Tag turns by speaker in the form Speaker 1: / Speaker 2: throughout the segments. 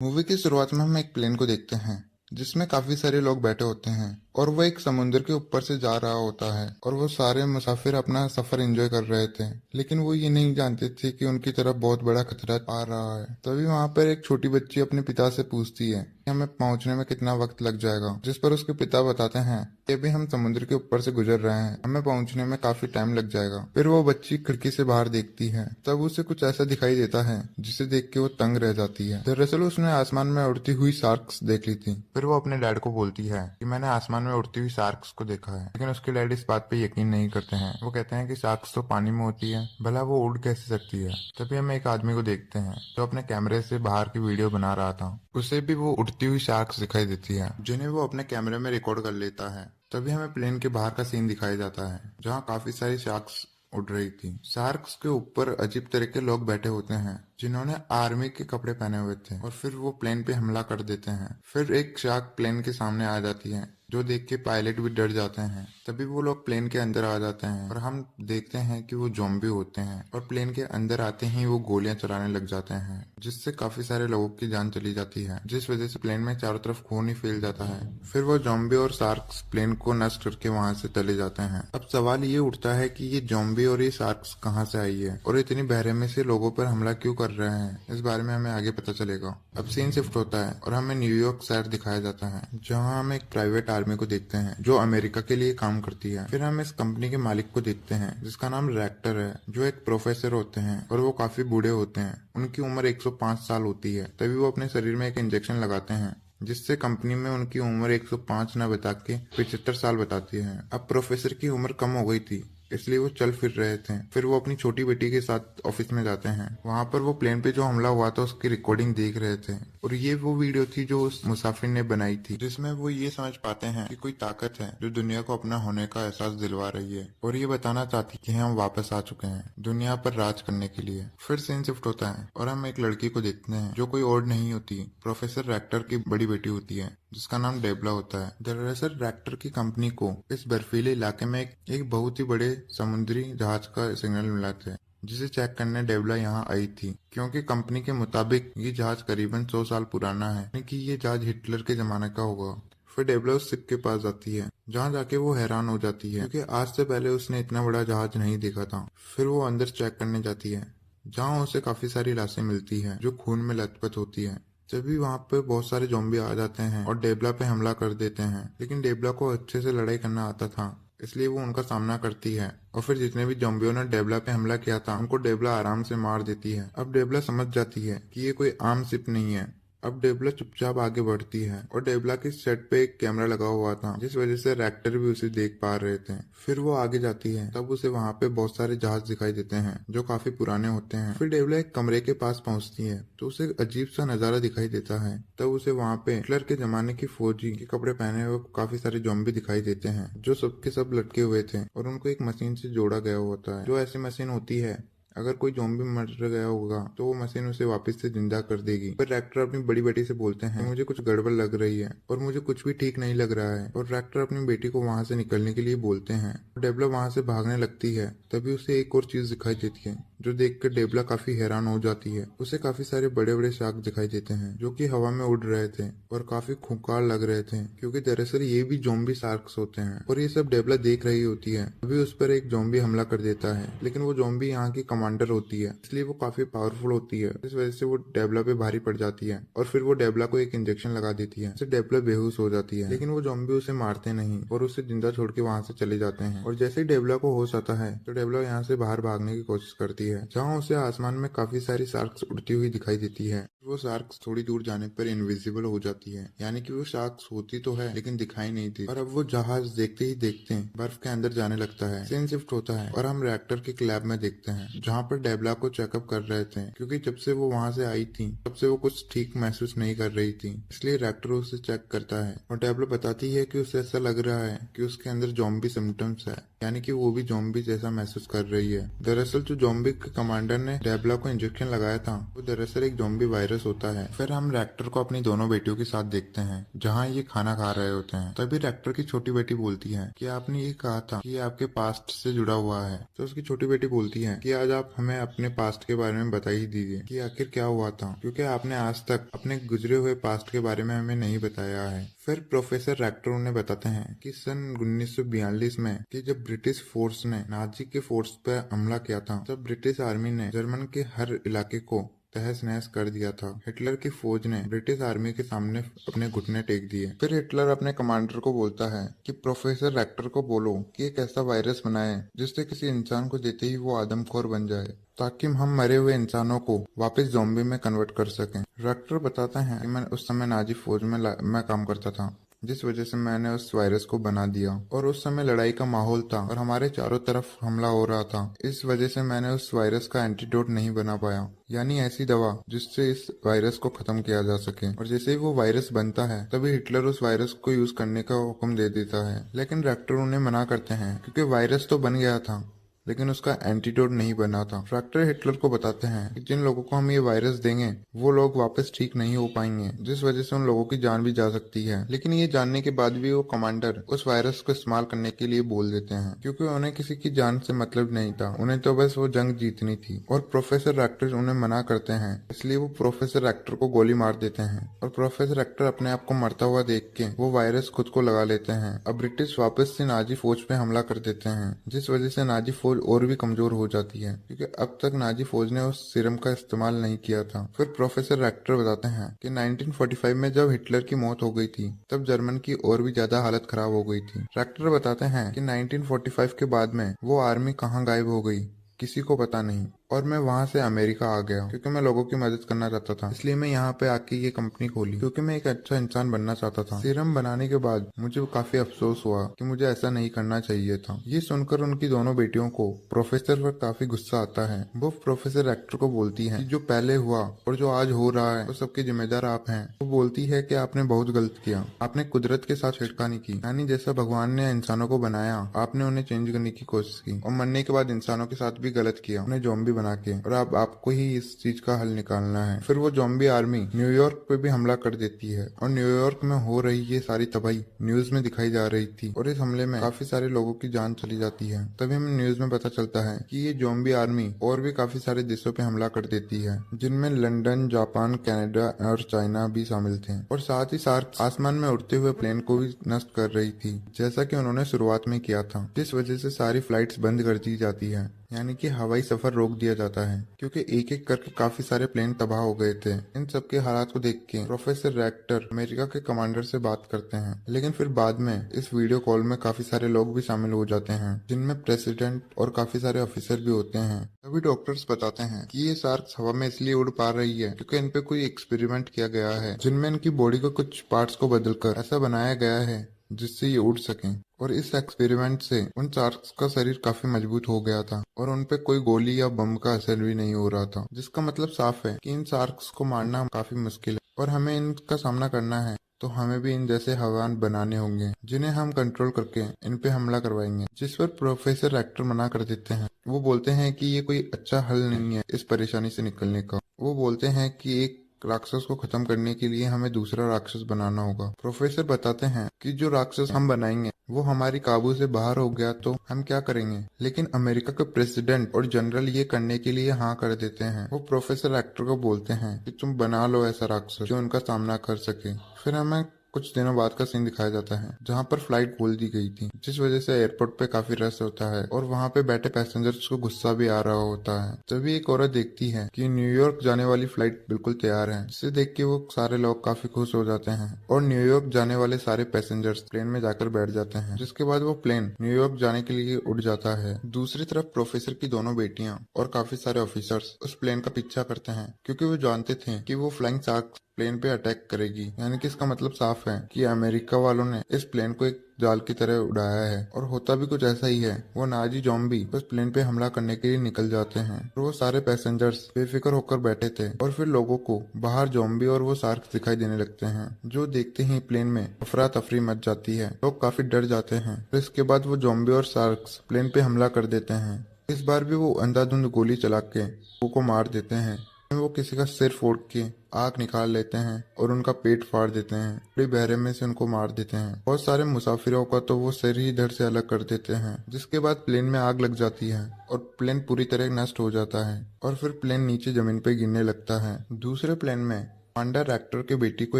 Speaker 1: Movie की शुरुआत में हम एक प्लेन को देखते हैं जिसमें काफी सारे लोग बैठे होते हैं और वो एक समुद्र के ऊपर से जा रहा होता है और वो सारे मुसाफिर अपना सफर एंजॉय कर रहे थे। लेकिन वो ये नहीं जानते थे कि उनकी तरफ बहुत बड़ा खतरा आ रहा है। तभी वहां पर एक छोटी बच्ची अपने पिता से पूछती है कि हमें पहुंचने में कितना वक्त लग जाएगा, जिस पर उसके पिता बताते हैं कि अभी हम समुद्र के ऊपर से गुजर रहे हैं, हमें पहुंचने में काफी टाइम लग जाएगा। फिर वो बच्ची खिड़की से बाहर देखती है, तब उसे कुछ ऐसा दिखाई देता है जिसे देख के वो तंग रह जाती है। दरअसल उसने आसमान में उड़ती हुई शार्क्स देख ली थी। फिर वो अपने डैड को बोलती है कि मैंने आसमान में उड़ती हुई शार्क्स को देखा है। लेकिन उसके डैड इस बात पे यकीन नहीं करते हैं। वो कहते हैं कि शार्क्स तो पानी में होती है, भला वो उड़ कैसे सकती है। तभी हम एक आदमी को देखते हैं जो अपने कैमरे से बाहर की वीडियो बना रहा था। उसे भी वो उड़ती हुई शार्क्स दिखाई देती है जिन्हें वो अपने कैमरे में रिकॉर्ड कर लेता है। तभी हमें प्लेन के बाहर का सीन दिखाया जाता है जहाँ काफी सारी शार्क्स उड़ रही थी। शार्क्स के ऊपर अजीब तरह के लोग बैठे होते हैं जिन्होंने आर्मी के कपड़े पहने हुए थे और फिर वो प्लेन पे हमला कर देते हैं। फिर एक शार्क प्लेन के सामने आ जाती है जो देख के पायलट भी डर जाते हैं। तभी वो लोग प्लेन के अंदर आ जाते हैं और हम देखते हैं कि वो ज़ॉम्बी होते हैं और प्लेन के अंदर आते ही वो गोलियां चलाने लग जाते हैं जिससे काफी सारे लोगों की जान चली जाती है, जिस वजह से प्लेन में चारों तरफ खून ही फैल जाता है। फिर वो ज़ॉम्बी और शार्क्स प्लेन को नष्ट करके वहां से चले जाते हैं। अब सवाल ये उठता है कि ये ज़ॉम्बी और ये शार्क्स कहाँ से आई है और इतनी बहरे से लोगों पर हमला क्यों कर रहे हैं, इस बारे में हमें आगे पता चलेगा। अब सीन शिफ्ट होता है और हमें न्यूयॉर्क शहर दिखाया जाता है जहाँ हम एक प्राइवेट आर्मी को देखते हैं जो अमेरिका के लिए काम करती है। फिर हम इस कंपनी के मालिक को देखते हैं जिसका नाम रैक्टर है, जो एक प्रोफेसर होते हैं और वो काफी बूढ़े होते हैं। उनकी उम्र 105 साल होती है। तभी वो अपने शरीर में एक इंजेक्शन लगाते हैं जिससे कंपनी में उनकी उम्र 105 न बता के 75 साल बताती है। अब प्रोफेसर की उम्र कम हो गई थी इसलिए वो चल फिर रहे थे। फिर वो अपनी छोटी बेटी के साथ ऑफिस में जाते हैं। वहां पर वो प्लेन पे जो हमला हुआ था उसकी रिकॉर्डिंग देख रहे थे और ये वो वीडियो थी जो उस मुसाफिर ने बनाई थी जिसमें वो ये समझ पाते हैं कि कोई ताकत है जो दुनिया को अपना होने का एहसास दिलवा रही है और ये बताना चाहती कि हम वापस आ चुके हैं दुनिया पर राज करने के लिए। फिर सीन शिफ्ट होता है और हम एक लड़की को देखते हैं जो कोई और नहीं होती, प्रोफेसर रैक्टर की बड़ी बेटी होती है जिसका नाम डेबला होता है। दरअसल रैक्टर की कंपनी को इस बर्फीले इलाके में एक बहुत ही बड़े समुद्री जहाज का सिग्नल मिला था जिसे चेक करने डेबला यहाँ आई थी, क्योंकि कंपनी के मुताबिक ये जहाज करीबन 100 साल पुराना है, यानी कि ये जहाज हिटलर के जमाने का होगा। फिर डेबला उस शिप के पास जाती है जहाँ जाके वो हैरान हो जाती है क्योंकि आज से पहले उसने इतना बड़ा जहाज नहीं देखा था। फिर वो अंदर चेक करने जाती है जहाँ उसे काफी सारी लाशें मिलती है जो खून में लथपथ होती है। तभी वहां पे बहुत सारे ज़ॉम्बी आ जाते हैं और डेबला पे हमला कर देते हैं। लेकिन डेबला को अच्छे से लड़ाई करना आता था इसलिए वो उनका सामना करती है और फिर जितने भी ज़ॉम्बियों ने डेबला पे हमला किया था उनको डेबला आराम से मार देती है। अब डेबला समझ जाती है कि ये कोई आम शिप नहीं है। अब डेबला चुपचाप आगे बढ़ती है और डेबला की सेट पे एक कैमरा लगा हुआ था जिस वजह से रैक्टर भी उसे देख पा रहे थे। फिर वो आगे जाती है तब उसे वहां पे बहुत सारे जहाज दिखाई देते हैं जो काफी पुराने होते हैं। फिर डेबला एक कमरे के पास पहुंचती है तो उसे एक अजीब सा नजारा दिखाई देता है। तब उसे वहां पे हिटलर के जमाने की फौजी के कपड़े पहने हुए काफी सारे ज़ॉम्बी दिखाई देते हैं जो सबके सब लटके हुए थे और उनको एक मशीन से जोड़ा गया होता है, जो ऐसी मशीन होती है अगर कोई ज़ॉम्बी मर गया होगा तो वो मशीन उसे वापस से जिंदा कर देगी। पर रैक्टर अपनी बड़ी बेटी से बोलते हैं मुझे कुछ गड़बड़ लग रही है और मुझे कुछ भी ठीक नहीं लग रहा है, और रैक्टर अपनी बेटी को वहां से निकलने के लिए बोलते हैं। डेबला वहां से भागने लगती है तभी उसे एक और चीज दिखाई देती है जो देखकर डेबला काफी हैरान हो जाती है। उसे काफी सारे बड़े बड़े शार्क दिखाई देते हैं जो कि हवा में उड़ रहे थे और काफी खूंखार लग रहे थे क्योंकि दरअसल ये भी ज़ॉम्बी शार्क्स होते हैं। और ये सब डेबला देख रही होती है तभी उस पर एक ज़ॉम्बी हमला कर देता है, लेकिन वो ज़ॉम्बी यहाँ की कमांडर होती है इसलिए वो काफी पावरफुल होती है। इस वजह से वो डेबला पे भारी पड़ जाती है और फिर वो डेबला को एक इंजेक्शन लगा देती है, इससे डेबला बेहोश हो जाती है। लेकिन वो ज़ॉम्बी उसे मारते नहीं और उसे जिंदा छोड़ के वहां से चले जाते हैं। और जैसे ही डेबला को होश आता है तो डेबला यहाँ से बाहर भागने की कोशिश करती है जहाँ उसे आसमान में काफी सारी शार्क्स उड़ती हुई दिखाई देती है। वो शार्क्स थोड़ी दूर जाने पर इनविजिबल हो जाती है, यानी कि वो शार्क्स होती तो है लेकिन दिखाई नहीं दी। और अब वो जहाज देखते ही देखते बर्फ के अंदर जाने लगता है। सीन शिफ्ट होता है और हम रिएक्टर के लैब में देखते हैं जहाँ पर डेबला को चेकअप कर रहे थे क्योंकि जब से वो वहां से आई थी तब से वो कुछ ठीक महसूस नहीं कर रही थी, इसलिए रिएक्टर उसे चेक करता है और डेबला बताती है कि उसे ऐसा लग रहा है कि उसके अंदर ज़ॉम्बी सिम्टम्स है यानी कि वो भी ज़ॉम्बी जैसा महसूस कर रही है। दरअसल जो ज़ॉम्बी के कमांडर ने डेबला को इंजेक्शन लगाया था वो दरअसल एक ज़ॉम्बी वायरस होता है। फिर हम रैक्टर को अपनी दोनों बेटियों के साथ देखते हैं जहाँ ये खाना खा रहे होते हैं। तभी रैक्टर की छोटी बेटी बोलती है कि आपने ये कहा था कि ये आपके पास्ट से जुड़ा हुआ है। तो उसकी छोटी बेटी बोलती है कि आज आप हमें अपने पास्ट के बारे में बता ही दीजिए कि आखिर क्या हुआ था, क्योंकि आपने आज तक अपने गुजरे हुए पास्ट के बारे में हमें नहीं बताया है। फिर प्रोफेसर रैक्टर उन्हें बताते हैं कि सन 1942 में कि जब ब्रिटिश फोर्स ने नाजी के फोर्स पर हमला किया था तब ब्रिटिश आर्मी ने जर्मन के हर इलाके को तहस नहस कर दिया था। हिटलर की फौज ने ब्रिटिश आर्मी के सामने अपने घुटने टेक दिए। फिर हिटलर अपने कमांडर को बोलता है कि प्रोफेसर रैक्टर को बोलो कि एक ऐसा वायरस बनाए जिससे किसी इंसान को देते ही वो आदमखोर बन जाए ताकि हम मरे हुए इंसानों को वापस ज़ॉम्बी में कन्वर्ट कर सकें। रैक्टर बताता है कि मैं उस समय नाजी फौज में मैं काम करता था, जिस वजह से मैंने उस वायरस को बना दिया और उस समय लड़ाई का माहौल था और हमारे चारों तरफ हमला हो रहा था। इस वजह से मैंने उस वायरस का एंटीडोट नहीं बना पाया, यानी ऐसी दवा जिससे इस वायरस को खत्म किया जा सके। और जैसे ही वो वायरस बनता है तभी हिटलर उस वायरस को यूज करने का हुक्म दे देता है, लेकिन रैक्टर उन्हें मना करते हैं क्योंकि वायरस तो बन गया था लेकिन उसका एंटीडोट नहीं बना था। रैक्टर हिटलर को बताते हैं कि जिन लोगों को हम ये वायरस देंगे वो लोग वापस ठीक नहीं हो पाएंगे, जिस वजह से उन लोगों की जान भी जा सकती है। लेकिन ये जानने के बाद भी वो कमांडर उस वायरस को इस्तेमाल करने के लिए बोल देते हैं क्योंकि उन्हें किसी की जान से मतलब नहीं था, उन्हें तो बस वो जंग जीतनी थी। और प्रोफेसर रैक्टर उन्हें मना करते हैं, इसलिए वो प्रोफेसर रैक्टर को गोली मार देते हैं और प्रोफेसर रैक्टर अपने आप को मरता हुआ देख के वो वायरस खुद को लगा लेते हैं। अब ब्रिटिश वापस से नाजी फौज पे हमला कर देते हैं, जिस वजह से नाजी फौज और भी कमजोर हो जाती है क्योंकि अब तक नाजी फौज ने उस सीरम का इस्तेमाल नहीं किया था। फिर प्रोफेसर रैक्टर बताते हैं कि 1945 में जब हिटलर की मौत हो गई थी तब जर्मन की और भी ज्यादा हालत खराब हो गई थी। रैक्टर बताते हैं कि 1945 के बाद में वो आर्मी कहाँ गायब हो गई किसी को पता नहीं और मैं वहां से अमेरिका आ गया क्योंकि मैं लोगों की मदद करना चाहता था, इसलिए मैं यहाँ पे आके ये कंपनी खोली क्योंकि मैं एक अच्छा इंसान बनना चाहता था। सीरम बनाने के बाद मुझे काफी अफसोस हुआ कि मुझे ऐसा नहीं करना चाहिए था। ये सुनकर उनकी दोनों बेटियों को प्रोफेसर पर काफी गुस्सा आता है। वो प्रोफेसर रैक्टर को बोलती है कि जो पहले हुआ और जो आज हो रहा है वो सबके जिम्मेदार आप हैं। वो बोलती है कि आपने बहुत गलत किया, आपने कुदरत के साथ छेड़खानी की, यानी जैसा भगवान ने इंसानों को बनाया आपने उन्हें चेंज करने की कोशिश की और मरने के बाद इंसानों के साथ भी गलत किया, उन्हें ज़ॉम्बी बना के, और अब आपको ही इस चीज का हल निकालना है। फिर वो ज़ॉम्बी आर्मी न्यूयॉर्क पे भी हमला कर देती है और न्यूयॉर्क में हो रही ये सारी तबाही न्यूज में दिखाई जा रही थी और इस हमले में काफी सारे लोगों की जान चली जाती है। तभी हमें न्यूज में पता चलता है कि ये ज़ॉम्बी आर्मी और भी काफी सारे देशों पे हमला कर देती है जिनमें लंदन, जापान, कनाडा और चाइना भी शामिल थे और साथ ही साथ आसमान में उड़ते हुए प्लेन को भी नष्ट कर रही थी जैसा कि उन्होंने शुरुआत में किया था, जिस वजह से सारी फ्लाइट्स बंद कर दी जाती है, यानी कि हवाई सफर रोक दिया जाता है क्योंकि एक एक करके काफी सारे प्लेन तबाह हो गए थे। इन सब के हालात को देख के प्रोफेसर रैक्टर अमेरिका के कमांडर से बात करते हैं, लेकिन फिर बाद में इस वीडियो कॉल में काफी सारे लोग भी शामिल हो जाते हैं जिनमें प्रेसिडेंट और काफी सारे ऑफिसर भी होते हैं। तभी डॉक्टर्स बताते हैं कि ये शार्क्स हवा में इसलिए उड़ पा रही है क्योंकि इन पे कोई एक्सपेरिमेंट किया गया है जिनमें इनकी बॉडी को कुछ पार्ट्स को बदलकर ऐसा बनाया गया है जिससे ये उड़ सकें। और इस एक्सपेरिमेंट से उन शार्क्स का शरीर काफी मजबूत हो गया था और उन पे कोई गोली या बम का असर भी नहीं हो रहा था, जिसका मतलब साफ है कि इन शार्क्स को मारना काफी मुश्किल है और हमें इनका सामना करना है तो हमें भी इन जैसे हैवान बनाने होंगे जिन्हें हम कंट्रोल करके इन पे हमला करवाएंगे। जिस पर प्रोफेसर रैक्टर मना कर देते हैं। वो बोलते हैं कि ये कोई अच्छा हल नहीं है इस परेशानी से निकलने का। वो बोलते हैं कि एक राक्षस को खत्म करने के लिए हमें दूसरा राक्षस बनाना होगा। प्रोफेसर बताते हैं कि जो राक्षस हम बनाएंगे वो हमारी काबू से बाहर हो गया तो हम क्या करेंगे, लेकिन अमेरिका के प्रेसिडेंट और जनरल ये करने के लिए हाँ कर देते हैं। वो प्रोफेसर एक्टर को बोलते हैं कि तुम बना लो ऐसा राक्षस जो उनका सामना कर सके। फिर हमें कुछ दिनों बाद का सीन दिखाया जाता है जहाँ पर फ्लाइट खोल दी गई थी, जिस वजह से एयरपोर्ट पे काफी रश होता है और वहाँ पे बैठे पैसेंजर्स को गुस्सा भी आ रहा होता है। तभी एक औरत देखती है कि न्यूयॉर्क जाने वाली फ्लाइट बिल्कुल तैयार है, जिसे देख के वो सारे लोग काफी खुश हो जाते हैं और न्यूयॉर्क जाने वाले सारे पैसेंजर्स प्लेन में जाकर बैठ जाते हैं, जिसके बाद वो प्लेन न्यूयॉर्क जाने के लिए उड़ जाता है। दूसरी तरफ प्रोफेसर की दोनों बेटियां और काफी सारे ऑफिसर्स उस प्लेन का पीछा करते हैं क्योंकि वो जानते थे कि वो फ्लाइंग शार्क प्लेन पे अटैक करेगी। यानी कि इसका मतलब साफ है कि अमेरिका वालों ने इस प्लेन को एक जाल की तरह उड़ाया है। और होता भी कुछ ऐसा ही है। वो नाजी ज़ॉम्बी उस प्लेन पे हमला करने के लिए निकल जाते हैं और वो सारे पैसेंजर्स बेफिक्र होकर बैठे थे। और फिर लोगों को बाहर ज़ॉम्बी और वो शार्क्स दिखाई देने लगते हैं, जो देखते ही प्लेन में अफरा तफरी मच जाती है। लोग काफी डर जाते हैं। तो इसके बाद वो ज़ॉम्बी और शार्क्स प्लेन पे हमला कर देते हैं। इस बार भी वो अंधाधुंध गोली चला के लोगों को मार देते हैं। वो किसी का सिर फोड़ के आग निकाल लेते हैं और उनका पेट फाड़ देते हैं। बड़ी बहरे में से उनको मार देते हैं। बहुत सारे मुसाफिरों का तो वो सिर ही इधर से अलग कर देते हैं। जिसके बाद प्लेन में आग लग जाती है और प्लेन पूरी तरह नष्ट हो जाता है और फिर प्लेन नीचे जमीन पे गिरने लगता है। दूसरे प्लेन में कमांडर रैक्टर के बेटी को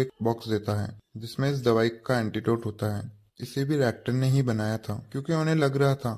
Speaker 1: एक बॉक्स देता है जिसमें इस दवाई का एंटीडोट होता है। इसे भी रैक्टर ने ही बनाया था क्योंकि उन्हें लग रहा था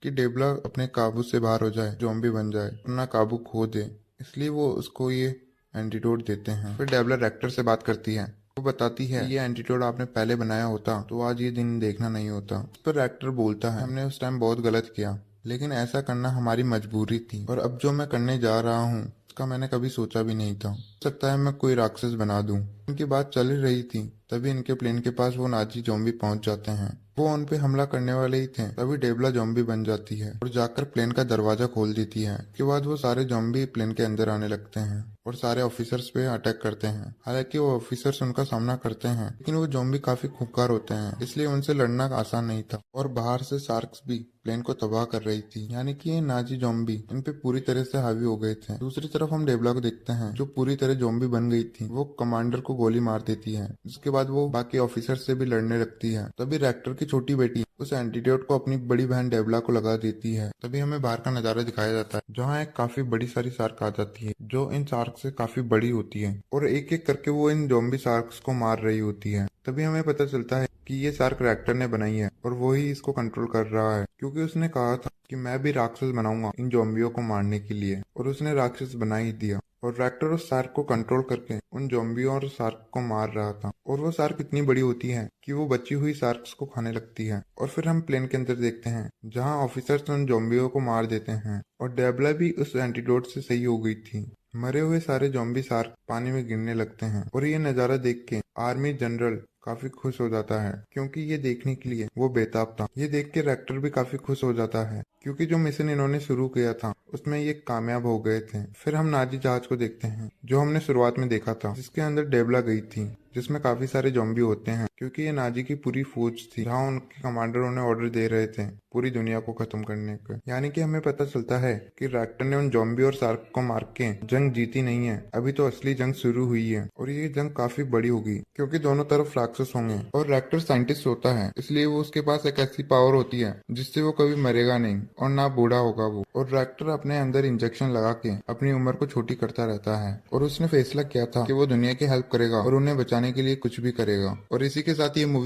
Speaker 1: कि डेबला अपने काबू से बाहर हो जाए, ज़ॉम्बी बन जाए, अपना काबू खो दे। इसलिए वो उसको ये एंटीडोट देते हैं। फिर डेबलर रेक्टर से बात करती है। वो बताती है कि ये एंटीडोट आपने पहले बनाया होता तो आज ये दिन देखना नहीं होता। उस पर रेक्टर बोलता है, हमने उस टाइम बहुत गलत किया, लेकिन ऐसा करना हमारी मजबूरी थी और अब जो मैं करने जा रहा हूँ उसका मैंने कभी सोचा भी नहीं था। हो सकता है मैं कोई राक्षस बना दूं। इनकी बात चल ही रही थी तभी इनके प्लेन के पास वो नाजी ज़ॉम्बी पहुंच जाते हैं। वो उन पे हमला करने वाले ही थे तभी डेबला ज़ॉम्बी बन जाती है और जाकर प्लेन का दरवाजा खोल देती है। उसके बाद वो सारे ज़ॉम्बी प्लेन के अंदर आने लगते हैं और सारे ऑफिसर्स पे अटैक करते हैं। हालांकि वो ऑफिसर्स उनका सामना करते हैं लेकिन वो ज़ॉम्बी काफी खूंखार होते हैं, इसलिए उनसे लड़ना आसान नहीं था। और बाहर से शार्क्स भी प्लेन को तबाह कर रही थी। यानी कि ये नाजी ज़ॉम्बी इन पे पूरी तरह से हावी हो गए थे। दूसरी तरफ हम डेबला को देखते हैं जो पूरी तरह ज़ॉम्बी बन गई थी। वो कमांडर को गोली मार देती है। जिसके बाद वो बाकी ऑफिसर से भी लड़ने लगती है। तभी रैक्टर की छोटी बेटी उस एंटीडोट को अपनी बड़ी बहन डेबला को लगा देती है। तभी हमें बाहर का नजारा दिखाया जाता है जहाँ एक काफी बड़ी सारी शार्क आ जाती है जो इन शार्क से काफी बड़ी होती है और एक एक करके वो इन ज़ॉम्बी शार्क्स को मार रही होती है। तभी हमें पता चलता है कि ये शार्क रैक्टर ने बनाई है और वो ही इसको कंट्रोल कर रहा है, क्योंकि उसने कहा था कि मैं भी राक्षस बनाऊंगा इन ज़ॉम्बियों को मारने के लिए, और उसने राक्षस बना ही दिया। और रैक्टर उस शार्क को कंट्रोल करके उन ज़ॉम्बियों और शार्क को मार रहा था। और वो शार्क इतनी बड़ी होती है कि वो बची हुई शार्क्स को खाने लगती है। और फिर हम प्लेन के अंदर देखते हैं जहाँ ऑफिसर्स उन ज़ॉम्बियों को मार देते हैं और डेबला भी उस एंटीडोट से सही हो गई थी। मरे हुए सारे ज़ॉम्बी शार्क पानी में गिरने लगते हैं और ये नज़ारा देख के आर्मी जनरल काफी खुश हो जाता है क्योंकि ये देखने के लिए वो बेताब था। ये देख के रैक्टर भी काफी खुश हो जाता है क्योंकि जो मिशन इन्होंने शुरू किया था उसमें ये कामयाब हो गए थे। फिर हम नाजी जहाज को देखते हैं जो हमने शुरुआत में देखा था, जिसके अंदर डेबला गई थी, जिसमें काफी सारे ज़ॉम्बी होते हैं क्योंकि ये नाजी की पूरी फौज थी जहाँ उनके कमांडर उन्हें ऑर्डर दे रहे थे पूरी दुनिया को खत्म करने का। यानी कि हमें पता चलता है कि रैक्टर ने उन ज़ॉम्बी और शार्क को मार के जंग जीती नहीं है, अभी तो असली जंग शुरू हुई है और ये जंग काफी बड़ी होगी क्योंकि दोनों तरफ राक्षस होंगे। और रैक्टर साइंटिस्ट होता है इसलिए वो उसके पास एक ऐसी पावर होती है जिससे वो कभी मरेगा नहीं और ना बूढ़ा होगा वो। और रैक्टर अपने अंदर इंजेक्शन लगा के अपनी उम्र को छोटी करता रहता है और उसने फैसला किया था कि वो दुनिया की हेल्प करेगा और उन्हें बचाने के लिए कुछ भी करेगा। और इसी के साथ ये मूवी